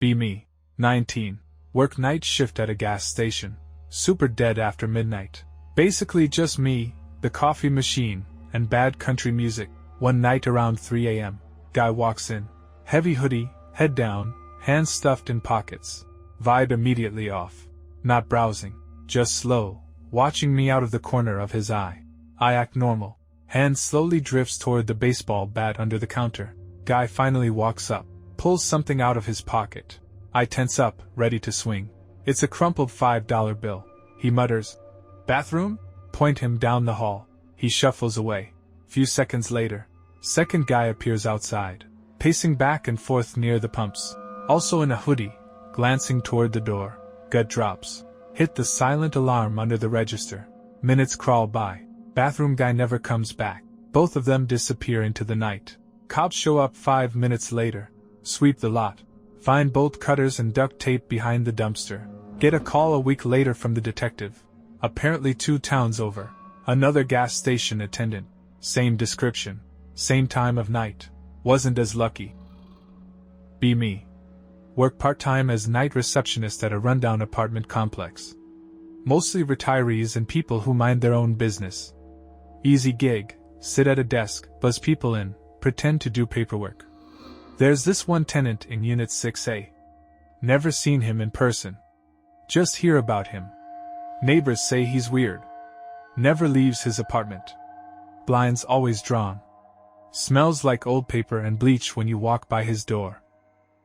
Be me. 19. Work night shift at a gas station. Super dead after midnight. Basically just me, the coffee machine, and bad country music. One night around 3 a.m. Guy walks in. Heavy hoodie, head down, hands stuffed in pockets. Vibe immediately off. Not browsing, just slow, watching me out of the corner of his eye. I act normal. Hand slowly drifts toward the baseball bat under the counter. Guy finally walks up, pulls something out of his pocket. I tense up, ready to swing. It's a crumpled $5 bill. He mutters, "Bathroom?" Point him down the hall. He shuffles away. Few seconds later, second guy appears outside, pacing back and forth near the pumps, also in a hoodie, glancing toward the door. Gut drops. Hit the silent alarm under the register. Minutes crawl by. Bathroom guy never comes back. Both of them disappear into the night. Cops show up 5 minutes later. Sweep the lot. Find bolt cutters and duct tape behind the dumpster. Get a call a week later from the detective. Apparently 2 towns over. Another gas station attendant. Same description. Same time of night. Wasn't as lucky. Be me. Work part-time as night receptionist at a rundown apartment complex. Mostly retirees and people who mind their own business. Easy gig, sit at a desk, buzz people in, pretend to do paperwork. There's this one tenant in Unit 6A. Never seen him in person. Just hear about him. Neighbors say he's weird. Never leaves his apartment. Blinds always drawn. Smells like old paper and bleach when you walk by his door.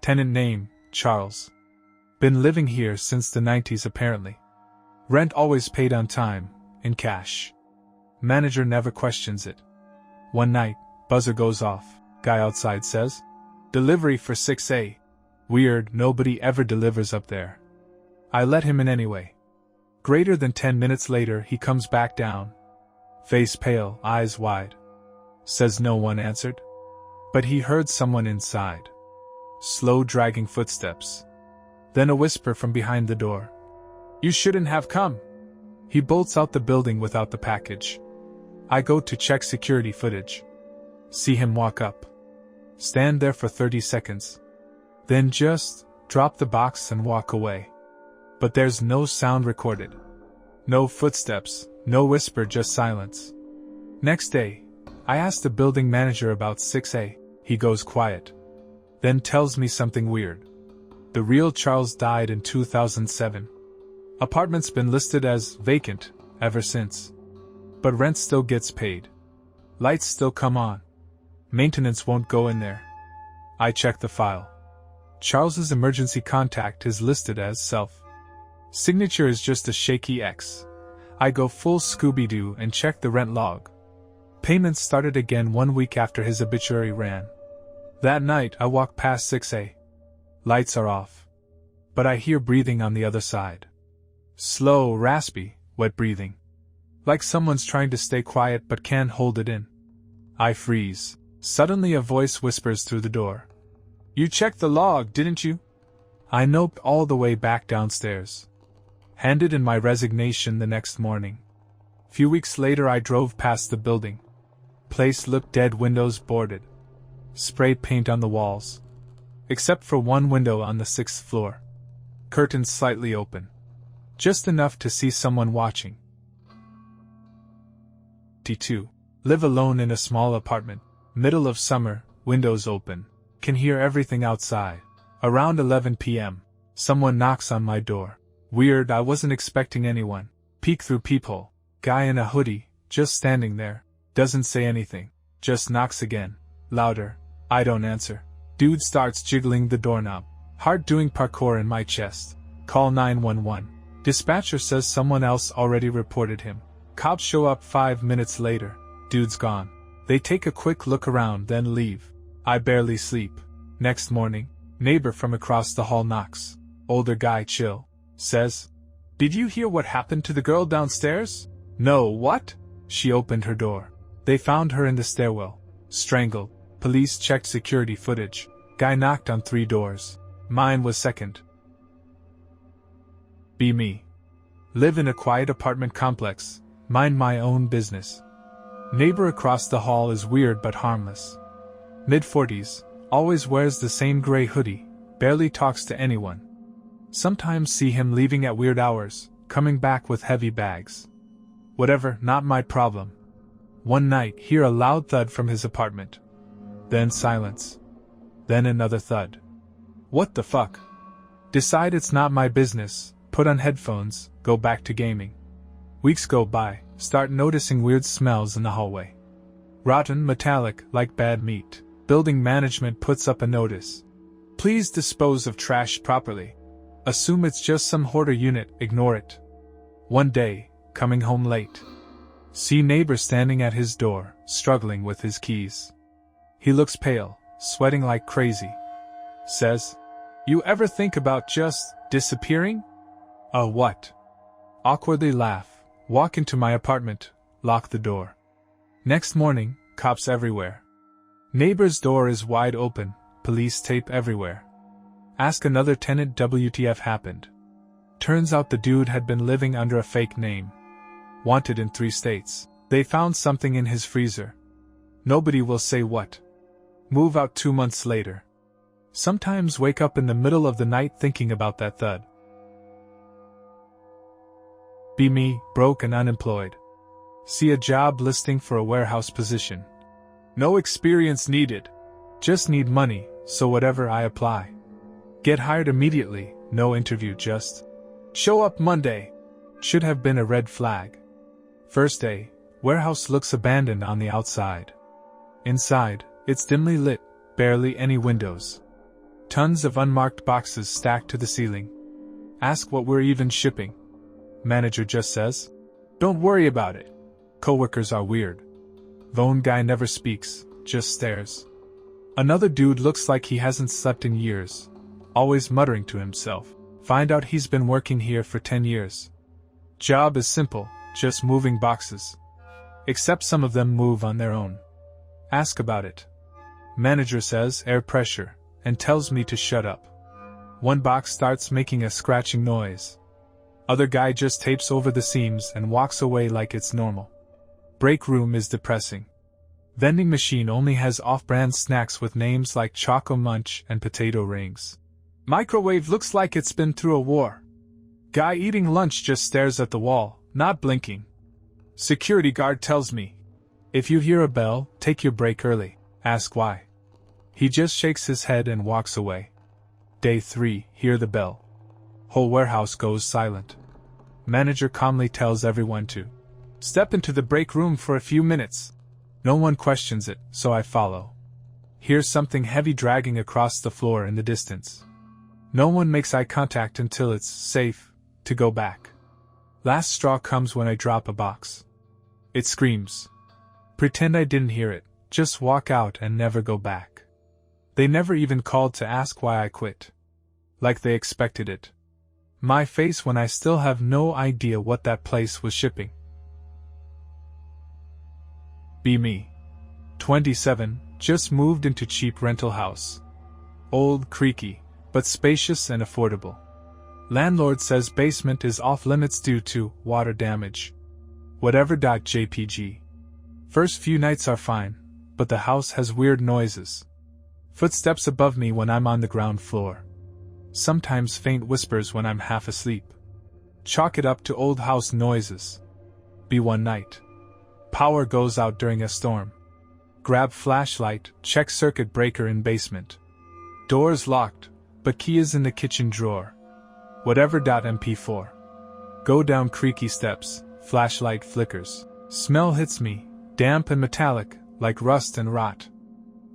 Tenant name, Charles. Been living here since the 90s apparently. Rent always paid on time, in cash. Manager never questions it. One night, buzzer goes off. Guy outside says, "Delivery for 6A. Weird, nobody ever delivers up there." I let him in anyway. Greater than 10 minutes later he comes back down. Face pale, eyes wide. Says no one answered. But he heard someone inside. Slow dragging footsteps. Then a whisper from behind the door. "You shouldn't have come." He bolts out the building without the package. I go to check security footage. See him walk up. Stand there for 30 seconds. Then just drop the box and walk away. But there's no sound recorded. No footsteps, no whisper, just silence. Next day, I ask the building manager about 6A. He goes quiet. Then tells me something weird. The real Charles died in 2007. Apartment's been listed as vacant ever since. But rent still gets paid. Lights still come on. Maintenance won't go in there. I check the file. Charles's emergency contact is listed as self. Signature is just a shaky X. I go full Scooby-Doo and check the rent log. Payments started again 1 week after his obituary ran. That night I walk past 6A. Lights are off. But I hear breathing on the other side. Slow, raspy, wet breathing. Like someone's trying to stay quiet but can't hold it in. I freeze. Suddenly a voice whispers through the door. "You checked the log, didn't you?" I noped all the way back downstairs. Handed in my resignation the next morning. Few weeks later I drove past the building. Place looked dead, windows boarded. Spray paint on the walls. Except for one window on the 6th floor. Curtains slightly open. Just enough to see someone watching. T2. Live alone in a small apartment. Middle of summer, windows open. Can hear everything outside. Around 11 p.m. Someone knocks on my door. Weird, I wasn't expecting anyone. Peek through peephole. Guy in a hoodie, just standing there. Doesn't say anything. Just knocks again. Louder. I don't answer. Dude starts jiggling the doorknob. Heart doing parkour in my chest. Call 911. Dispatcher says someone else already reported him. Cops show up 5 minutes later. Dude's gone. They take a quick look around, then leave. I barely sleep. Next morning, neighbor from across the hall knocks. Older guy, chill. Says, "Did you hear what happened to the girl downstairs?" "No, what?" She opened her door. They found her in the stairwell. Strangled. Police checked security footage. Guy knocked on 3 doors. Mine was second. Be me. Live in a quiet apartment complex. Mind my own business. Neighbor across the hall is weird but harmless. Mid-40s, always wears the same gray hoodie, barely talks to anyone. Sometimes see him leaving at weird hours, coming back with heavy bags. Whatever, not my problem. One night, hear a loud thud from his apartment. Then silence. Then another thud. What the fuck? Decide it's not my business, put on headphones, go back to gaming. Weeks go by, start noticing weird smells in the hallway. Rotten, metallic, like bad meat. Building management puts up a notice. Please dispose of trash properly. Assume it's just some hoarder unit, ignore it. One day, coming home late. See neighbor standing at his door, struggling with his keys. He looks pale, sweating like crazy. Says, "You ever think about just disappearing?" What? Awkwardly laugh, walk into my apartment, lock the door. Next morning, cops everywhere. Neighbor's door is wide open, police tape everywhere. Ask another tenant WTF happened. Turns out the dude had been living under a fake name. Wanted in 3 states. They found something in his freezer. Nobody will say what. Move out 2 months later. Sometimes wake up in the middle of the night thinking about that thud. Be me, broke and unemployed. See a job listing for a warehouse position. No experience needed. Just need money, so whatever I apply. Get hired immediately, no interview, just show up Monday. Should have been a red flag. First day, warehouse looks abandoned on the outside. Inside, it's dimly lit, barely any windows. Tons of unmarked boxes stacked to the ceiling. Ask what we're even shipping. Manager just says, "Don't worry about it." Coworkers are weird. Phone guy never speaks, just stares. Another dude looks like he hasn't slept in years, always muttering to himself. Find out he's been working here for 10 years. Job is simple, just moving boxes. Except some of them move on their own. Ask about it. Manager says air pressure, and tells me to shut up. One box starts making a scratching noise. Other guy just tapes over the seams and walks away like it's normal. Break room is depressing. Vending machine only has off-brand snacks with names like Choco Munch and Potato Rings. Microwave looks like it's been through a war. Guy eating lunch just stares at the wall, not blinking. Security guard tells me, "If you hear a bell, take your break early." Ask why. He just shakes his head and walks away. Day 3, hear the bell. Whole warehouse goes silent. Manager calmly tells everyone to step into the break room for a few minutes. No one questions it, so I follow. Hear something heavy dragging across the floor in the distance. No one makes eye contact until it's safe to go back. Last straw comes when I drop a box. It screams. Pretend I didn't hear it, just walk out and never go back. They never even called to ask why I quit. Like they expected it. My face when I still have no idea what that place was shipping. Be me. 27, just moved into cheap rental house. Old, creaky, but spacious and affordable. Landlord says basement is off limits due to water damage. Whatever.jpg. First few nights are fine, but the house has weird noises. Footsteps above me when I'm on the ground floor. Sometimes faint whispers when I'm half asleep. Chalk it up to old house noises. Be one night. Power goes out during a storm. Grab flashlight, check circuit breaker in basement. Doors locked, but key is in the kitchen drawer. Whatever.mp4. Go down creaky steps, flashlight flickers. Smell hits me, damp and metallic, like rust and rot.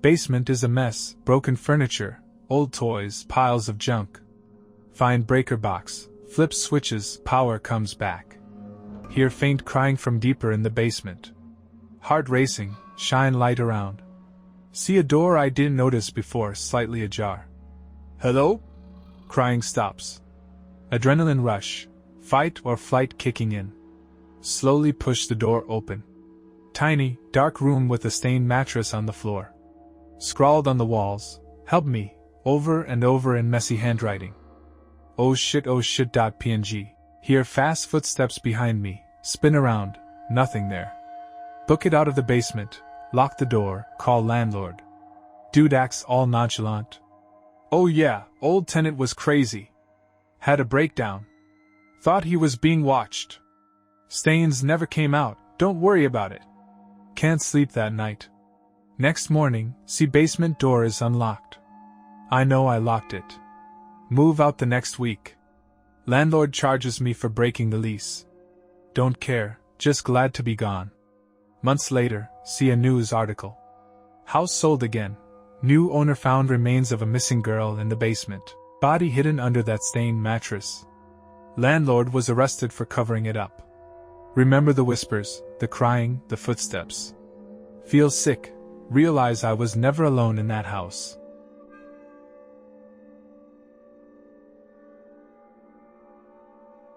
Basement is a mess, broken furniture, old toys, piles of junk. Find breaker box, flip switches, power comes back. Hear faint crying from deeper in the basement. Heart racing, shine light around. See a door I didn't notice before, slightly ajar. Hello? Crying stops. Adrenaline rush, fight or flight kicking in. Slowly push the door open. Tiny, dark room with a stained mattress on the floor. Scrawled on the walls, help me, over and over in messy handwriting. Oh shit.png. Hear fast footsteps behind me, spin around, nothing there. Book it out of the basement, lock the door, call landlord. Dude acts all nonchalant. Oh yeah, old tenant was crazy. Had a breakdown. Thought he was being watched. Stains never came out, don't worry about it. Can't sleep that night. Next morning, see basement door is unlocked. I know I locked it. Move out the next week. Landlord charges me for breaking the lease. Don't care, just glad to be gone. Months later, see a news article. House sold again. New owner found remains of a missing girl in the basement. Body hidden under that stained mattress. Landlord was arrested for covering it up. Remember the whispers, the crying, the footsteps. Feel sick, realize I was never alone in that house.